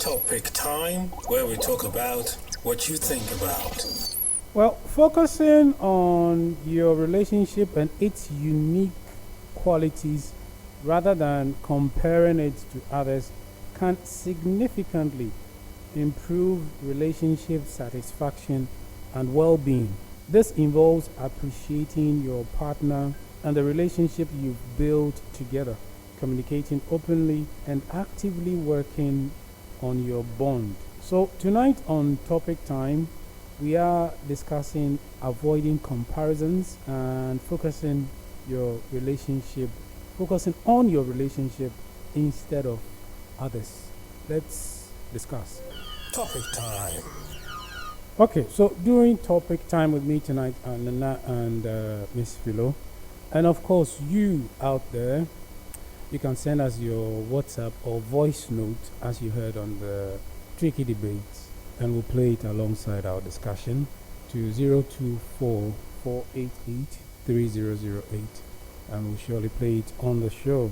Topic time, where we talk about what you think about. Well, focusing on your relationship and its unique qualities rather than comparing it to others can significantly improve relationship satisfaction and well being. This involves appreciating your partner and the relationship you've built together, communicating openly, and actively working on your bond. So, tonight on Topic Time, we are discussing avoiding comparisons and focusing on your relationship instead of others. Let's discuss. Topic time. Okay, so during Topic Time with me tonight, Nana and Miss Philo, and of course you out there, you can send us your WhatsApp or voice note as you heard on the Tricky Debates, and we'll play it alongside our discussion to 024-488-3008, and we'll surely play it on the show.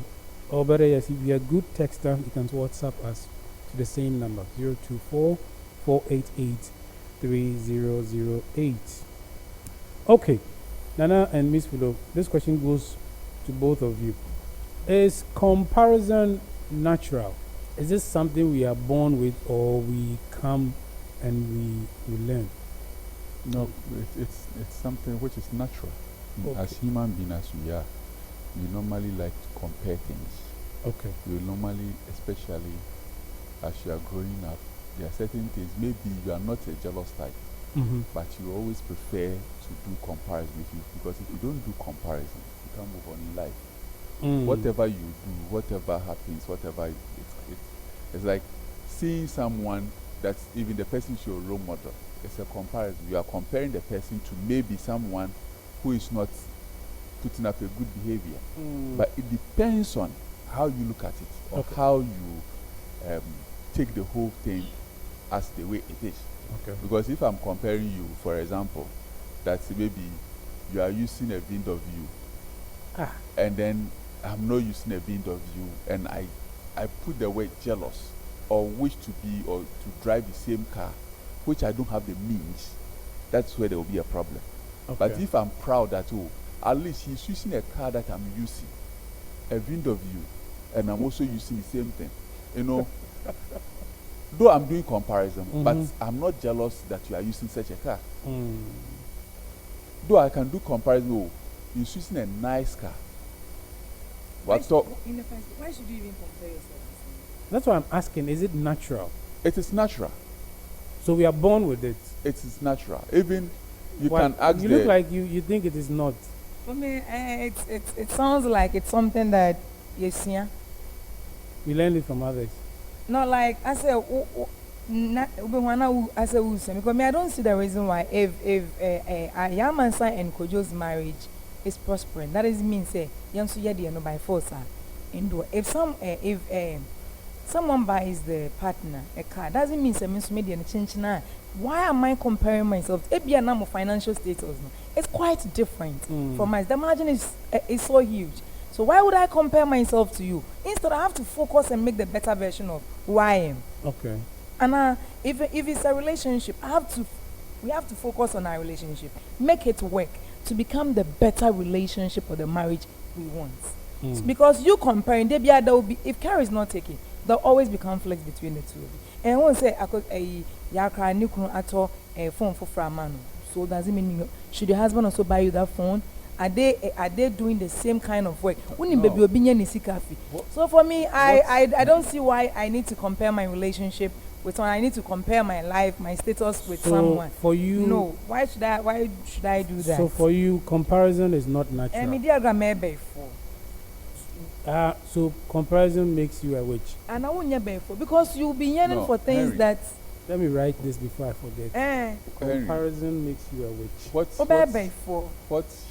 Or better yet, if you're a good texter, you can WhatsApp us to the same number, 024-488-3008. Okay, Nana and Miss Philo, this question goes to both of you. Is comparison natural? Is this something we are born with, or we come and we learn? No, it's something which is natural. Okay. As human beings as we are, we normally like to compare things. Okay. We normally, especially as you are growing up, there are certain things. Maybe you are not a jealous type, but you always prefer to do comparison with you, because if you don't do comparison, you can't move on in life. Whatever you do, whatever happens, it's like seeing someone that's even the person is your role model. It's a comparison. You are comparing the person to maybe someone who is not putting up a good behavior. But it depends on how you look at it, or how you take the whole thing as the way it is. Okay. Because if I'm comparing you, for example, that maybe you are using a video of you, and then I'm not using a video of you, and I put the word jealous, or wish to be, or to drive the same car, which I don't have the means, that's where there will be a problem. Okay. But if I'm proud that, at least he's using a car that I'm using, a video of you, and I'm also using the same thing, though I'm doing comparison, but I'm not jealous that you are using such a car. Though I can do comparison, he's using a nice car. In the first place, why should you even compare yourself? That's why I'm asking, is it natural? It is natural. So we are born with it. It is natural. Even you can ask. You look like you think it is not. For me, it sounds like it's something that you see. We learn it from others. Not like I say, because I don't see the reason why if Yamansa and Kojo's marriage is prospering, that is mean say Yansu Yadi no by force. If someone buys the partner a car, doesn't mean say means media and change now. Why am I comparing myself? It be a number of financial status. It's quite different from mine. The margin is so huge. So why would I compare myself to you? Instead, I have to focus and make the better version of who I am. Okay. And if it's a relationship, we have to focus on our relationship, make it work to become the better relationship or the marriage we want. Because you comparing, there will be, if care is not taken, there'll always be conflict between the two of you. And I won't say a phone for Framano. So does it mean should your husband also buy you that phone? Are they doing the same kind of work? No. So for me, I don't see why I need to compare my relationship with someone. I need to compare my life, my status with someone. For you, no. Why should I do that? So for you, comparison is not natural. So comparison makes you a witch. And I won't because you'll be yearning for things Henry. that. Let me write this before I forget. Comparison makes you a witch. What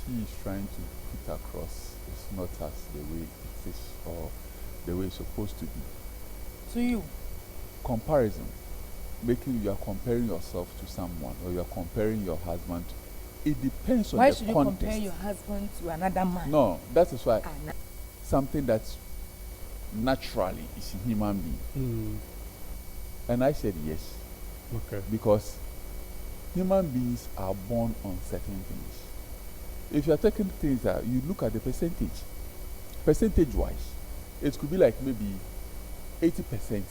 he is trying to put across is not as the way it is or the way it's supposed to be. To you. Comparison, you are comparing yourself to someone, or you are comparing your husband. It depends on the context. Why should you compare your husband to another man? No, that is why something that naturally is a human being. And I said yes. Okay. Because human beings are born on certain things. If you are taking things that you look at the percentage wise, it could be like maybe 80%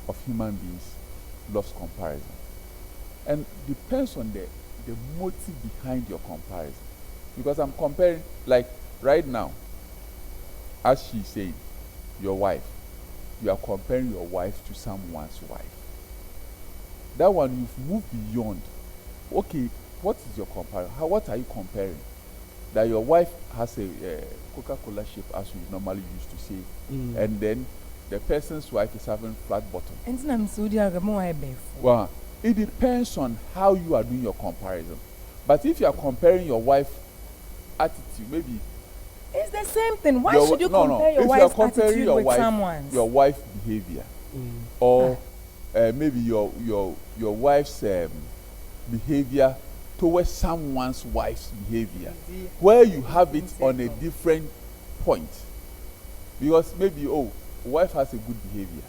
of human beings loves comparison. And depends on the motive behind your comparison. Because I'm comparing, like right now, as she said, your wife, you are comparing your wife to someone's wife. That one you've moved beyond. Okay, what is your comparison? What are you comparing? That your wife has a Coca-Cola shape, as we normally used to say, and then the person's wife is having flat bottom. Well, it depends on how you are doing your comparison. But if you are comparing your wife's attitude, maybe it's the same thing. Why should you compare your wife's attitude with someone's? Your wife's behavior, or maybe your wife's behavior towards someone's wife's behavior, where you have it on a different point. Because maybe wife has a good behavior,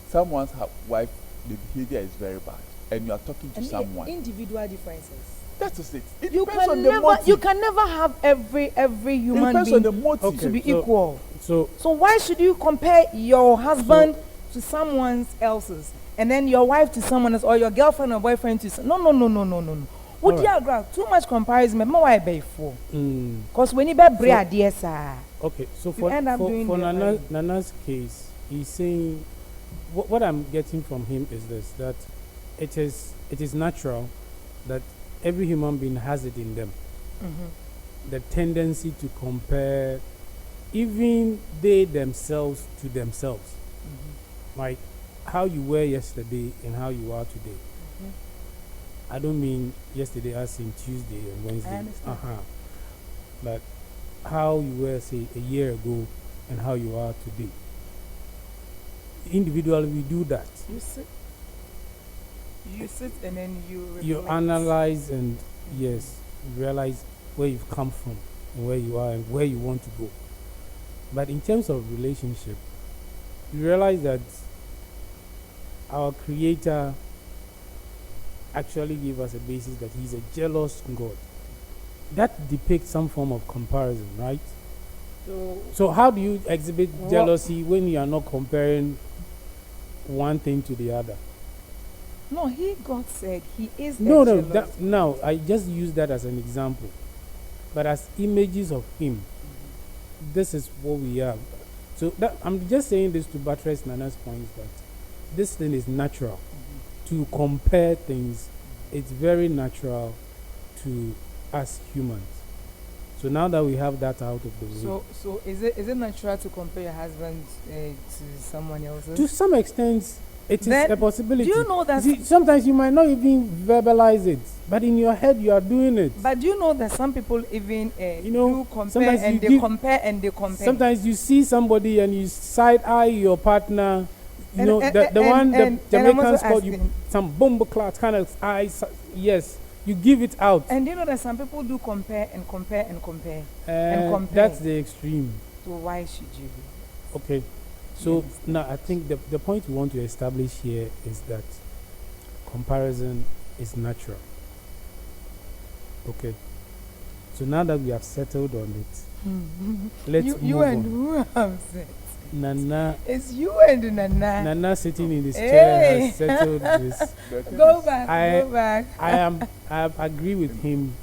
someone's wife, the behavior is very bad, and you are talking to someone. Individual differences. That is it. It you depends can on never, the motive. you can never have every human being on the motive. to be equal. So why should you compare your husband to someone else's, and then your wife to someone else, or your girlfriend or boyfriend to no. Would you agree? Too much comparison, but more before. Because when you buy bread, yes, sir. Okay, so for Nana's case, he's saying what I'm getting from him is this: that it is natural that every human being has it in them. The tendency to compare even they themselves to themselves. Like how you were yesterday and how you are today. I don't mean yesterday as in Tuesday and Wednesday. I understand. But how you were, say, a year ago and how you are today. Individually, we do that. You sit and then you analyze and yes, you realize where you've come from and where you are and where you want to go. But in terms of relationship, you realize that our Creator actually gave us a basis that He's a jealous God. That depicts some form of comparison, right? So how do you exhibit jealousy when you are not comparing one thing to the other? No, God said He is no, I just use that as an example. But as images of Him, this is what we are. So I'm just saying this to buttress Nana's point that this thing is natural. To compare things, it's very natural to us humans. So now that we have that out of the way. So is it natural to compare your husband to someone else's? To some extent, it is a possibility. Do you know that sometimes you might not even verbalize it, but in your head you are doing it. But do you know that some people even do compare and they compare. Sometimes you see somebody and you side eye your partner. The Jamaicans call you some bomber class kind of eyes. Yes, you give it out. And you know that some people do compare. That's the extreme. So why should you? Okay. So now I think the point we want to establish here is that comparison is natural. Okay. So now that we have settled on it, let's move you and on. who have said? Nana. It's you and Nana. Nana sitting in this chair has settled this. Go back. I agree with him.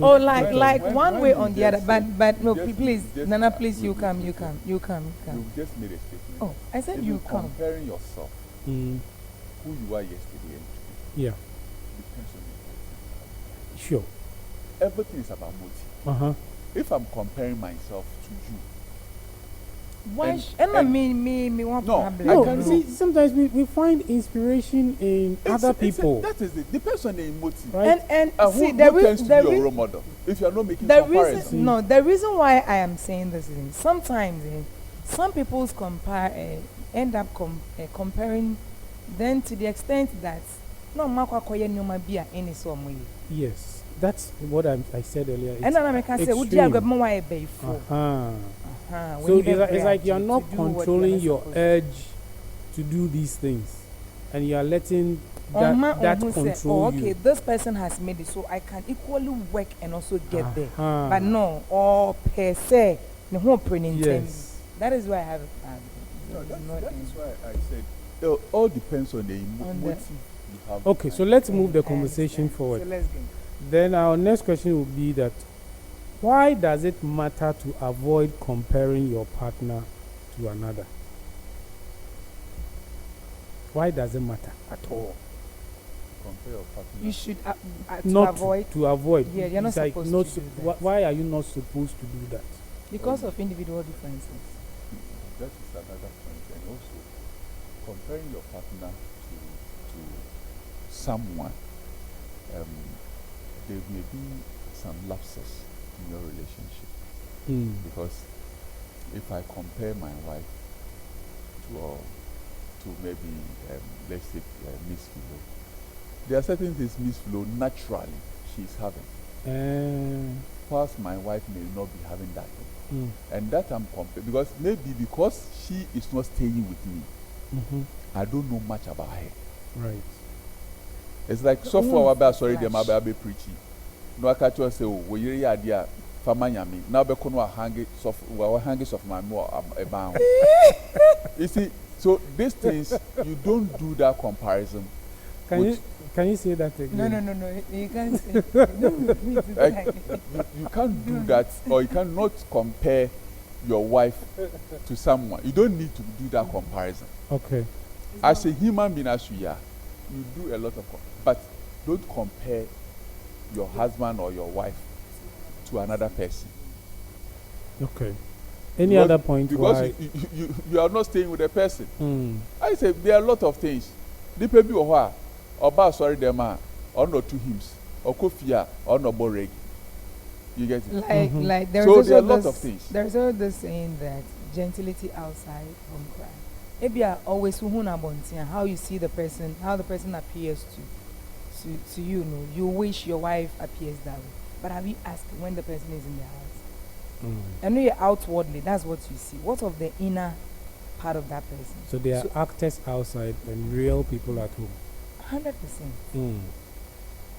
Like one way on the other. But no, please, Nana, please, you come. You just made a statement. Oh, I said you come. Comparing yourself, who you are yesterday and today. Yeah. Depends on you. Sure. Everything is about motive. If I'm comparing myself to you, why? Me want problem. No, see, sometimes we find inspiration in other people. That is it. Depends on the motive. Right? And see, who tends to be your role model? If you are not making comparison. The reason why I am saying this is sometimes some people's end up comparing then to the extent that yes, that's what I said earlier. And then I can say, would you have more before? So it's like you're not controlling your urge to do these things, and you are letting that control okay, you. this person has made it, so I can equally work and also get there. Uh-huh. But no, or per se, the whole printing. Yes. That is why I have. No, that is why I said it all depends on the motive you have. Okay, so let's move the conversation forward. So let's go. Then our next question will be that why does it matter to avoid comparing your partner to another? Why does it matter at all? Compare your partner. You should to Not avoid. to avoid. Yeah, you're not It's like supposed not to su- do wh- that. Why are you not supposed to do that? Because of individual differences. That is another point. And also, comparing your partner to someone, there may be some lapses in your relationship. Because if I compare my wife to maybe, let's say, Miss Philo, there are certain things Miss Philo naturally she's having. Whilst my wife may not be having that thing. And that I'm comparing, because she is not staying with me, I don't know much about her. Right. It's like so far about sorry them about be preaching. No I catch you say oh we hear idea famanyami now be kono hangi of my more about. You see, so these things you don't do that comparison. Can you say that again? No. You can't say. You can't do that, or you cannot compare your wife to someone. You don't need to do that comparison. Okay. As a human being, as you are, you do a lot of, but don't compare your husband or your wife to another person. Okay. Any other point? Because you are not staying with a person. I say there are a lot of things. The people or sorry them or not two hymns or kofia or no boreg. You get it? Like there so is there are a lot of things. There's also this saying that gentility outside home cry. Maybe I always how you see the person, how the person appears to you. No, you wish your wife appears that way. But have you asked when the person is in the house? I know you're outwardly, that's what you see. What of the inner part of that person? So they are actors outside and real people at home. 100%.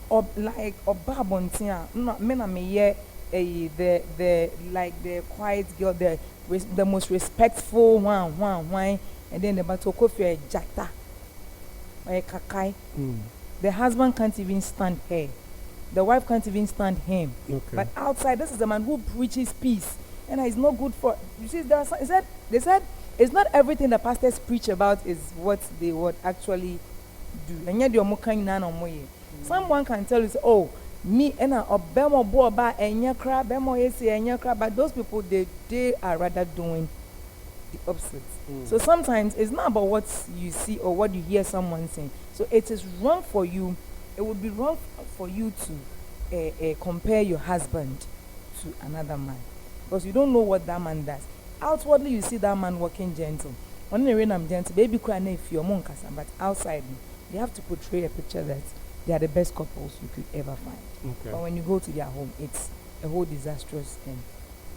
Or like Babontia, no, men are me the like the quiet girl, the most respectful one, and then the batokofia jata or kakai. The husband can't even stand her. The wife can't even stand him. Okay. But outside, this is the man who preaches peace, and it's not good for. You see, they said it's not everything the pastors preach about is what they would actually do. And yet, someone can tell you, oh, me and bemo bo ba enya kra bemo yesi enya kra, but those people they are rather doing the opposite. So sometimes it's not about what you see or what you hear someone saying. So it is wrong for you. It would be wrong for you to compare your husband to another man, because you don't know what that man does. Outwardly, you see that man walking gentle. When they rain, I'm gentle. Baby, cry if you're monkasa, but outside, they have to portray a picture that they are the best couples you could ever find. Okay. But when you go to their home, it's a whole disastrous thing.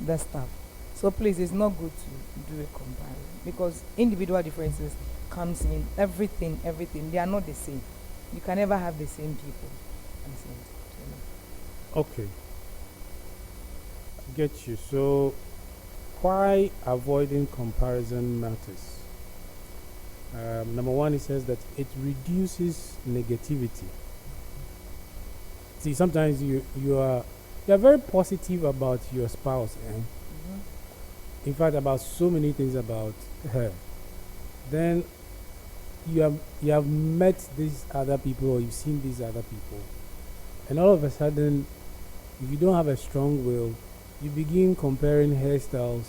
That stuff. So please, it's not good to do a comparison, because individual differences comes in everything. They are not the same. You can never have the same people. Okay. I get you. So, why avoiding comparison matters? Number one, it says that it reduces negativity. See, sometimes you are very positive about your spouse, and in fact, about so many things about her. Then you have met these other people, or you've seen these other people, and all of a sudden, if you don't have a strong will, you begin comparing hairstyles,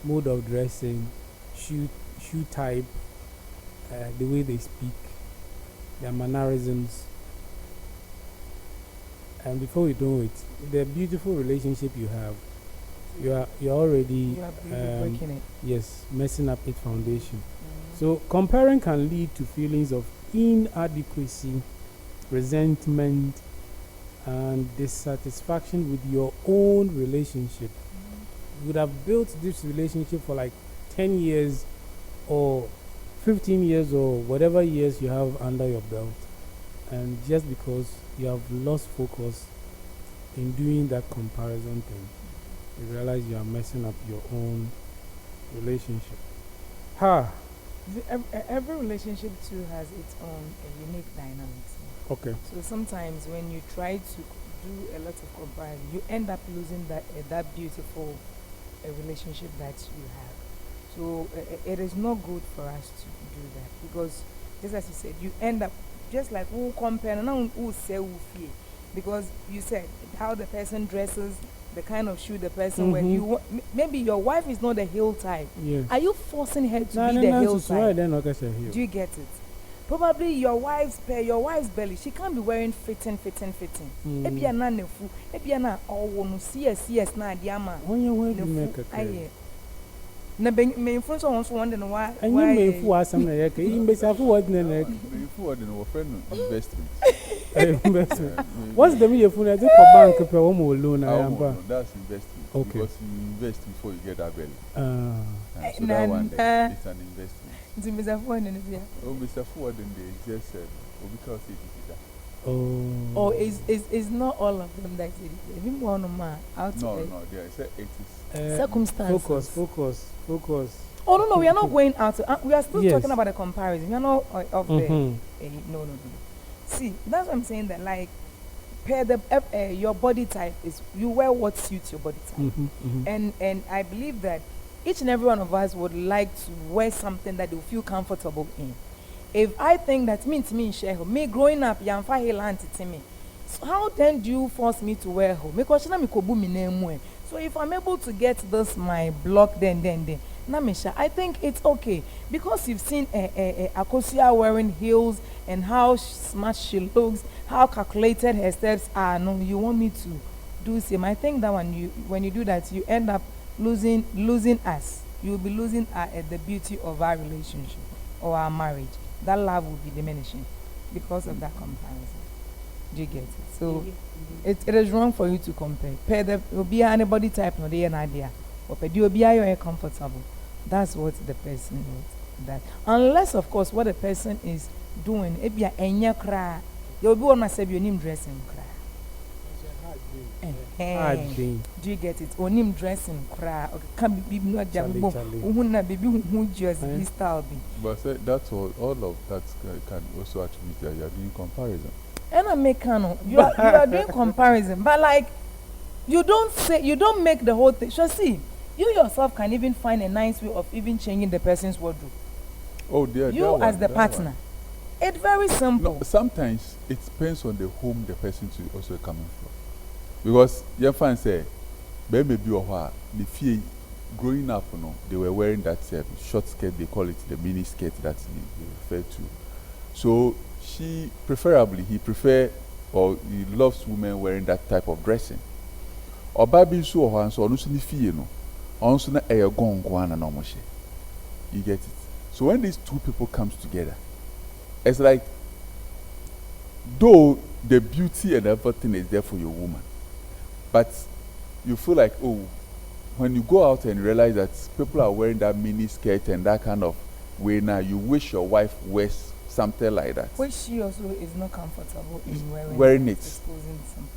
mode of dressing, shoe type, the way they speak, their mannerisms, and before you know it, the beautiful relationship you have, you're already breaking it. Yes, messing up its foundation. So comparing can lead to feelings of inadequacy, resentment, and dissatisfaction with your own relationship. You would have built this relationship for like 10 years or 15 years or whatever years you have under your belt, and just because you have lost focus in doing that comparison thing, you realize you are messing up your own relationship. Every relationship too has its own unique dynamics. Okay. So sometimes when you try to do a lot of comparison, you end up losing that beautiful relationship that you have. So it is not good for us to do that, because just as you said, you end up just like who compare and who say who fear, because you said how the person dresses, the kind of shoe the person wears. You maybe your wife is not the heel type. Yes. Are you forcing her to be the heel type? Do you get it? Probably your wife's belly, she can't be wearing fitting. Ebi ana nefu, ebi ana owo CS na adiama. Onye we do make a na me influence on so wonder why me fu asam na yake imbesa fu word na nek me fu word no friend investment. Investment. What's the me fu na take for bank pe wo mo loan na yamba. That's investment. Okay. Because you invest before you get that belly. So that one there, it's an investment. It's Mr. Ford and Oh, Mr. Ford and they just said, because it is that. Oh, is not all of them that it is. Even one of my out. No, there is it is circumstances. Focus. Oh no, we are not going out. We are still talking about a comparison. We are not of the. No. See, that's what I'm saying. That like, your body type is you wear what suits your body type, and I believe that each and every one of us would like to wear something that they feel comfortable in. If I think that me growing up, so how then do you force me to wear ho? So if I'm able to get this my block, then I think it's okay, because you've seen Akosia wearing heels and how smart she looks, how calculated her steps are. No, you want me to do same. I think that when you do that, you end up losing us. You'll be losing the beauty of our relationship or our marriage. That love will be diminishing because of that comparison. Do you get it? So it is wrong for you to compare. There will be anybody type no day an idea. Or you will be comfortable. That's what the person is. That unless of course what the person is doing, if you are enya cry, you will be on myself your name dressing cry. Do you get it? Onim dressing cry. Okay, can be not jambo. Uhuna baby who just this style be. But that's all of that can also attribute that you are doing comparison. And I make you are doing comparison, but like you don't make the whole thing. So see, you yourself can even find a nice way of even changing the person's wardrobe. Oh dear. You as the partner. It's very simple. No, sometimes it depends on the home the person is also coming from. Because your fans say, baby, the fear growing up, they were wearing that short skirt, they call it the mini skirt that they refer to. So he loves women wearing that type of dressing. Or baby so or so no fear no. Also na a gong no moshe. You get it? So when these two people comes together, it's like though the beauty and everything is there for your woman, but you feel like, oh, when you go out and realize that people are wearing that mini skirt and that kind of way now, you wish your wife wears something like that. Which she also is not comfortable in wearing it.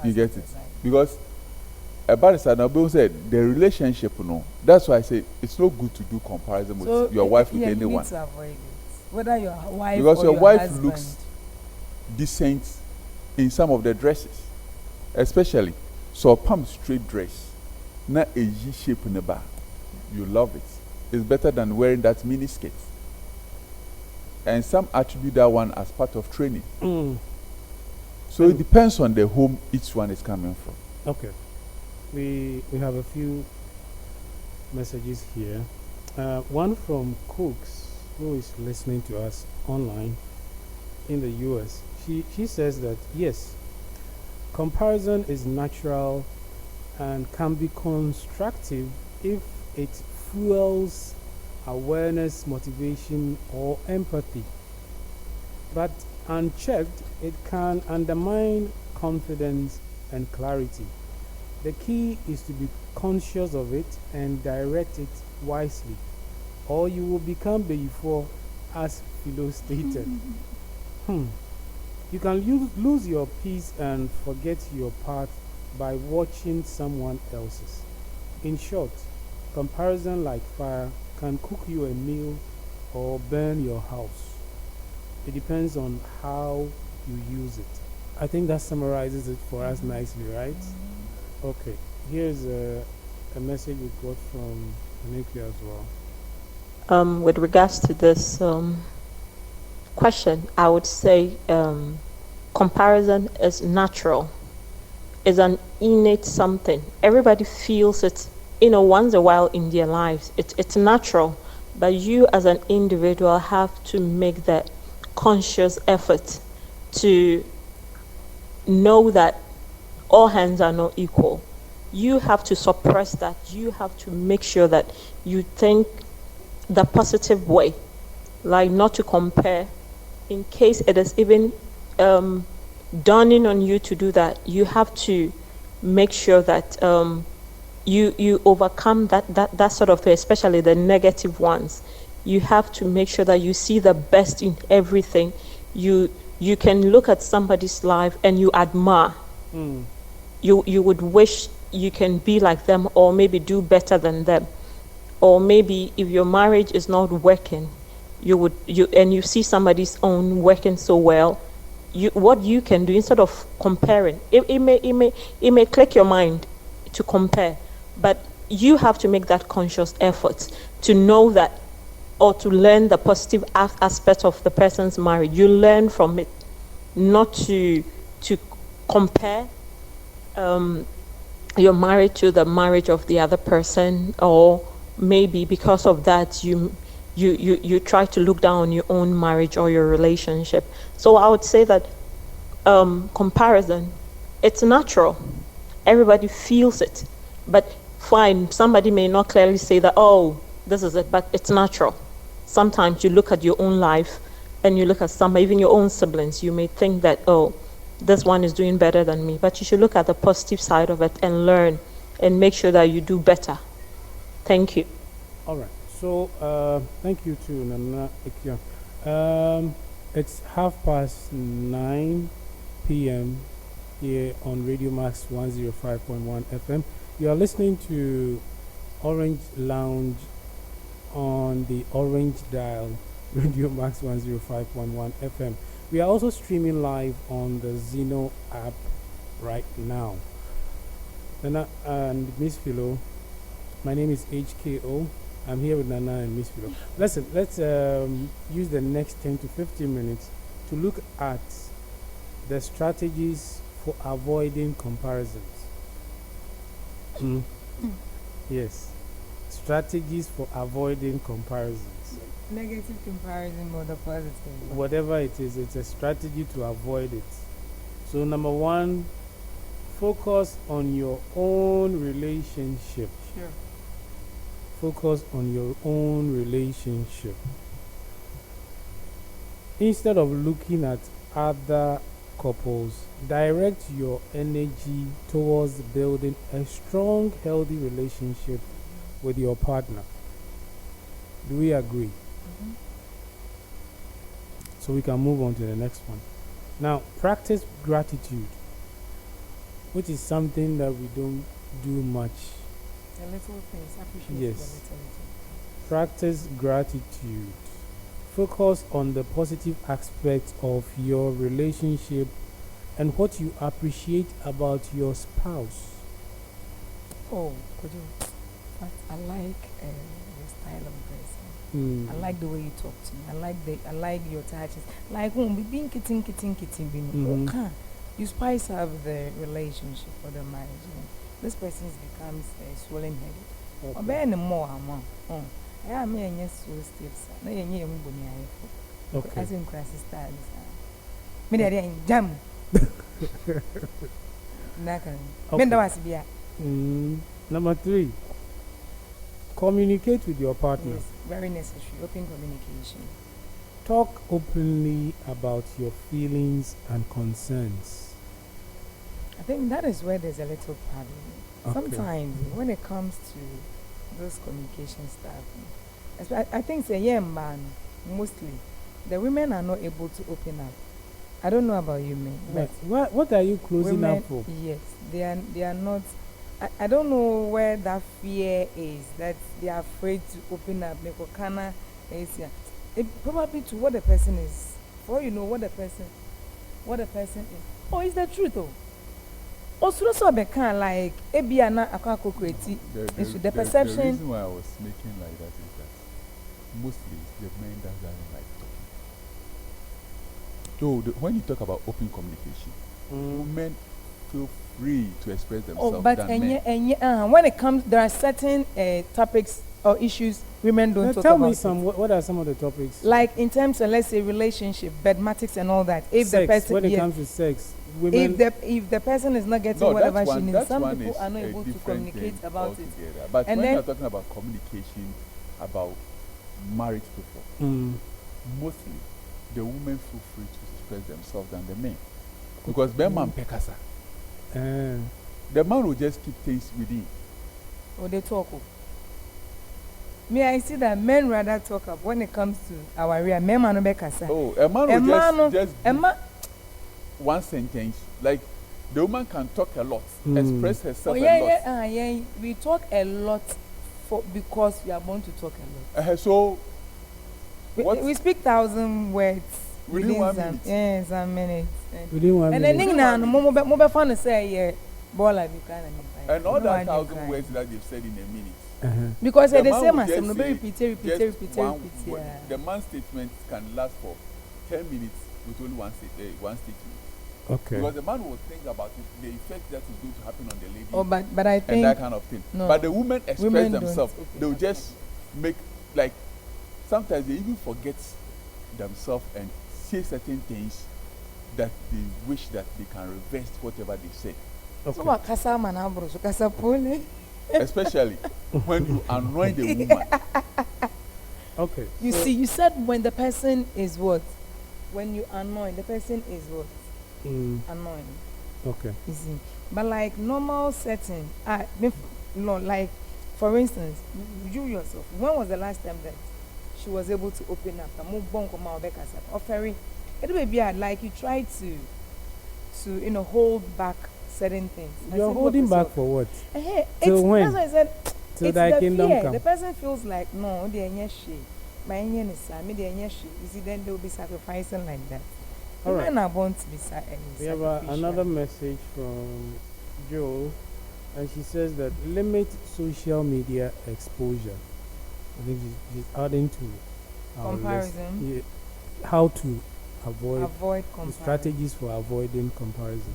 You get it? Because about the side, Nabil said the relationship, that's why I say it's not good to do comparison with your wife with anyone. You need to avoid it. Whether your wife because or your wife husband looks decent in some of the dresses, especially so a pump straight dress, not a G shape in the back. You love it. It's better than wearing that mini skirt. And some attribute that one as part of training. So it depends on the home each one is coming from. Okay. We have a few messages here. One from Cooks, who is listening to us online in the US. She says that yes, comparison is natural and can be constructive if it fuels awareness, motivation, or empathy. But unchecked, it can undermine confidence and clarity. The key is to be conscious of it and direct it wisely, or you will become before as Philo stated. You can lose your peace and forget your path by watching someone else's. In short, comparison like fire can cook you a meal or burn your house. It depends on how you use it. I think that summarizes it for us nicely, right? Okay, here's a message we got from Anikwe as well. With regards to this question, I would say comparison is natural. It's an innate something. Everybody feels it, once a while in their lives. It's natural, but you as an individual have to make that conscious effort to know that all hands are not equal. You have to suppress that. You have to make sure that you think the positive way, like not to compare. In case it is even dawning on you to do that, you have to make sure that you overcome that sort of thing, especially the negative ones. You have to make sure that you see the best in everything. You can look at somebody's life and you admire. You would wish you can be like them, or maybe do better than them. Or maybe if your marriage is not working, you see somebody's own working so well, what you can do instead of comparing, it may click your mind to compare, but you have to make that conscious effort to know that, or to learn the positive aspect of the person's marriage. You learn from it, not to compare your marriage to the marriage of the other person, or maybe because of that you try to look down on your own marriage or your relationship. So I would say that comparison, it's natural. Everybody feels it. But fine, somebody may not clearly say that, oh, this is it, but it's natural. Sometimes you look at your own life and you look at even your own siblings, you may think that, oh, this one is doing better than me. But you should look at the positive side of it and learn and make sure that you do better. Thank you. All right. So, thank you to Nana Ikea. It's 9:30 p.m. here on Radio Max 105.1 FM. You are listening to Orange Lounge on the Orange Dial, Radio Max 105.1 FM. We are also streaming live on the Zeno app right now. And Miss Philo, my name is HKO. I'm here with Nana and Miss Philo. Listen, let's use the next 10 to 15 minutes to look at the strategies for avoiding comparisons. Yes, strategies for avoiding comparisons. Negative comparison or the positive? Whatever it is, it's a strategy to avoid it. So, number one, focus on your own relationship. Sure. Focus on your own relationship. Instead of looking at other couples, direct your energy towards building a strong, healthy relationship with your partner. Do we agree? So we can move on to the next one. Now, practice gratitude, which is something that we don't do much. The little things, appreciate Yes. the little things. Practice gratitude. Focus on the positive aspects of your relationship and what you appreciate about your spouse. Oh, could you? But I like your style of dressing. I like the way you talk to me. I like your touches. Like being kitting. Okay, you spice up the relationship or the marriage. This person becomes swollen headed. Or bear no more amount. I am here yes so steps. No ye okay. As in crisis style. Me there in jam. Okay. Number 3, communicate with your partner. Yes, very necessary. Open communication. Talk openly about your feelings and concerns. I think that is where there's a little problem. Okay. Sometimes when it comes to those communication stuff, I think it's a man. mostly, the women are not able to open up. I don't know about you, men, but What are you closing women, up for? yes, they are not. I don't know where that fear is, that they are afraid to open up. Mekokana is, yeah. It probably to what the person is. For you know what the person is. Oh, it's the truth, oh. Also, so be kind like ebiana akako kreti. The perception. The reason why I was making like that is that mostly the men that doesn't like talking. So when you talk about open communication, women feel free to express themselves. Oh, but than men. when it comes, there are certain topics or issues women don't talk tell about. me some. What are some of the topics? Like in terms of, let's say, relationship, bedmatics and all that. If sex, the person, when it yes, comes to sex, women. if the person is not getting No, whatever that's she one- needs, that's some one people is are not a able to different communicate thing about it. altogether. But And when then- you're talking about communication, about married people, Mm. mostly the women feel free to express themselves than the men. Because the man pekasa. The man will just keep things within. Or they talk. Oh. Me, I see that men rather talk up when it comes to our area. Men man no be kasa. Oh, a man will just a give man. one sentence. Like the woman can talk a lot, express herself Oh a yeah, lot. yeah. We talk a lot because we are born to talk a lot. So We speak 1,000 words within 1 some, minute. yeah, some minutes. Within 1 And minute. then thing now, mo be fun to say yeah, ball like you can. And all that 1,000 words that they've said in a minute. Because The they man say will myself, just no say be repeat, just one word. yeah. The man's statement can last for 10 minutes with only one statement. Okay. Because the man will think about it, the effect that is going to happen on the lady, Oh, but I and think that kind of thing. no. But the women express Women don't themselves. open They'll up. just make, like, sometimes they even forget themselves and say certain things that they wish that they can reverse whatever they said. So what kasa man abro so kasa pole. Especially when you annoy the woman. Okay. You see, you said when the person is what? When you annoy, the person is what? Annoying. Okay. You see. But like normal setting, like for instance, you yourself, when was the last time that she was able to open up? Offering it may be like you try to hold back certain things. You're holding back for what? Till when? That's why I said Till it's thy the kingdom fear. come. The person feels like no, they are she. My is you see, then they will be sacrificing like that. All right. Women are born to be We have sacrificial. another message from Joe, and she says that limit social media exposure. I think she's adding to our list. Comparison. Yeah, how to avoid comparison. strategies for avoiding comparison.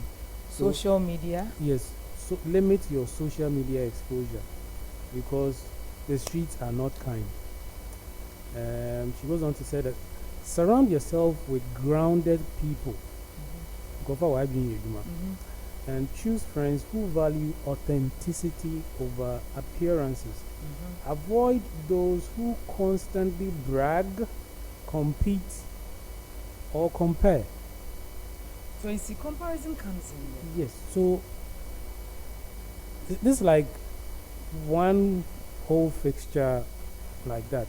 So, Social media. yes, so limit your social media exposure because the streets are not kind. She goes on to say that surround yourself with grounded people. Go for what being and choose friends who value authenticity over appearances. Avoid those who constantly brag, compete, or compare. So you see, comparison comes in there. Yes, so this is like one whole fixture like that.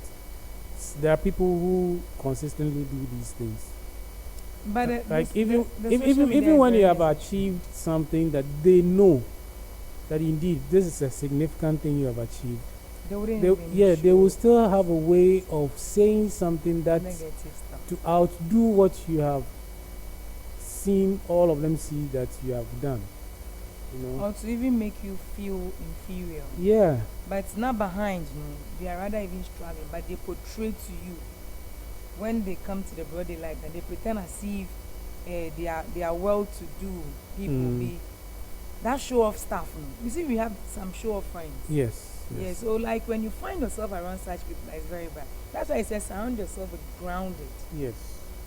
There are people who consistently do these things. But Like this- even the social even media even is when very you have necessary. achieved something that they know that indeed this is a significant thing you have achieved, they wouldn't they even they will show still have a way of saying something that negative stuff. to outdo what you have seen all of them see that you have done. You know? Or to even make you feel inferior. Yeah. But it's not behind, they are rather even struggling, but they portray to you when they come to the broader light and they pretend as if they are well-to-do people. That show-off stuff. You see, we have some show-off friends. Yes. Yeah, so like when you find yourself around such people, it's very bad. That's why it says surround yourself with grounded Yes.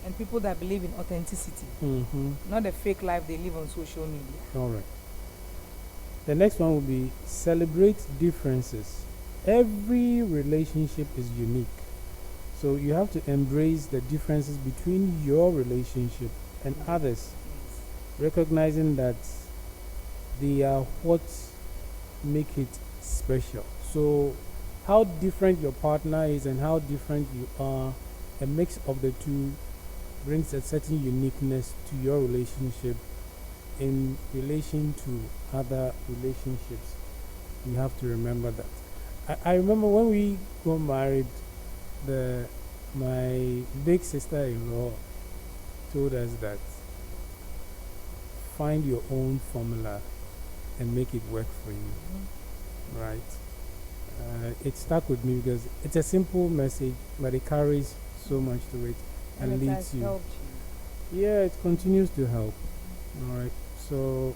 and people that believe in authenticity, not the fake life they live on social media. All right. The next one will be celebrate differences. Every relationship is unique. So you have to embrace the differences between your relationship and others, recognizing that they are what make it special. So how different your partner is and how different you are a mix of the two brings a certain uniqueness to your relationship in relation to other relationships. You have to remember that. I remember when we got married, my big sister-in-law told us that find your own formula and make it work for you. Right? It stuck with me because it's a simple message, but it carries so much to it and it leads has you. helped you. Yeah, it continues to help. All right. So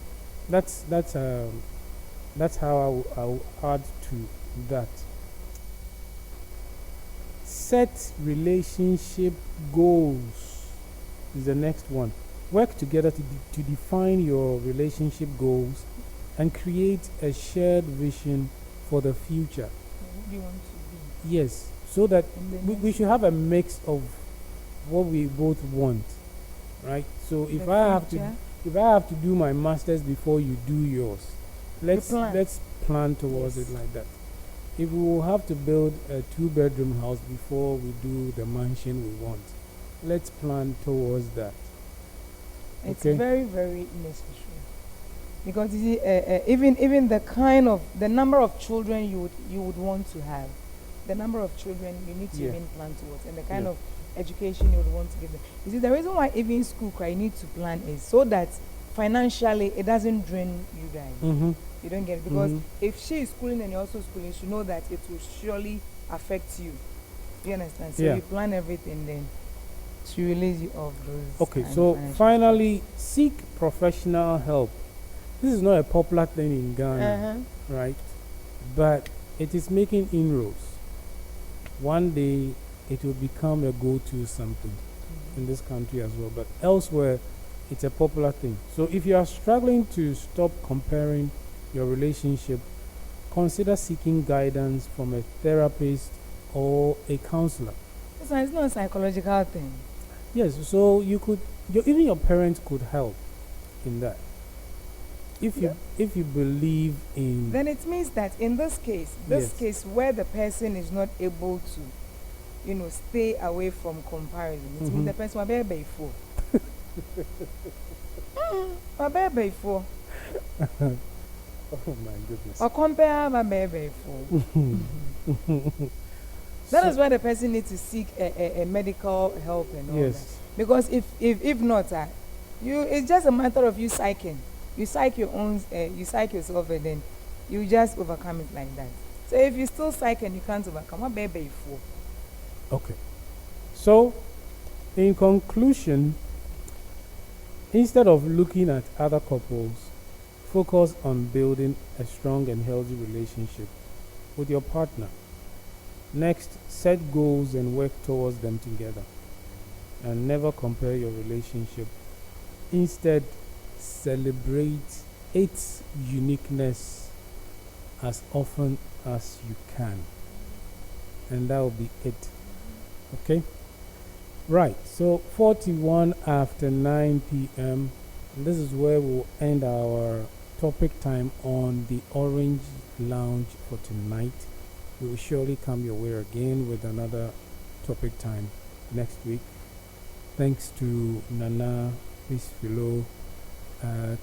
that's how I'll add to that. Set relationship goals is the next one. Work together to define your relationship goals and create a shared vision for the future. Who do you want to be? Yes, so that In the we should have a mix of what we both want, right? So if The I have future. if I have to do my masters before you do yours, let's plan towards Yes. it like that. If we will have to build a 2-bedroom house before we do the mansion we want, let's plan towards that. It's Okay. very, very necessary. Because you see, even the number of children you would want to have, the number of children you need to Yeah. even plan towards, and the kind Yeah. of education you would want to give them. You see, the reason why even school you need to plan is so that financially it doesn't drain you guys. Mm-hmm. You don't get it because Mhm. if she is schooling and you're also schooling, you know that it will surely affect you. You understand? So Yeah. you plan everything then to release you of those. Okay, so financial finally, seek professional help. This is not a popular thing in Ghana, Uh-huh. right? But it is making inroads. One day, it will become a go-to something in this country as well. But elsewhere, it's a popular thing. So if you are struggling to stop comparing your relationship, consider seeking guidance from a therapist or a counselor. So it's not a psychological thing. Yes, so you could, even your parents could help in that. If you believe in, Then it means that in this case, Yes. where the person is not able to, stay away from comparison, it Mhm. means the person will be before. Before. oh my goodness. Or compare before. That is why the person needs to seek a medical help and all that. Yes. Because if not, it's just a matter of you psyching. You psych your own, you psych yourself, and then you just overcome it like that. So if you still psych and you can't overcome, what baby for? Okay. So, in conclusion, instead of looking at other couples, focus on building a strong and healthy relationship with your partner. Next, set goals and work towards them together. And never compare your relationship. Instead, celebrate its uniqueness as often as you can. And that will be it. Okay? Right, so 41 after 9 p.m. This is where we'll end our topic time on the Orange Lounge for tonight. We will surely come your way again with another topic time next week. Thanks to Nana, Miss Philo,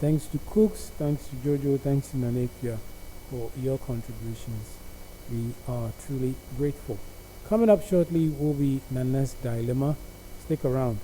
thanks to Cooks, thanks to Jojo, thanks to Nanekia for your contributions. We are truly grateful. Coming up shortly will be Nana's Dilemma. Stick around.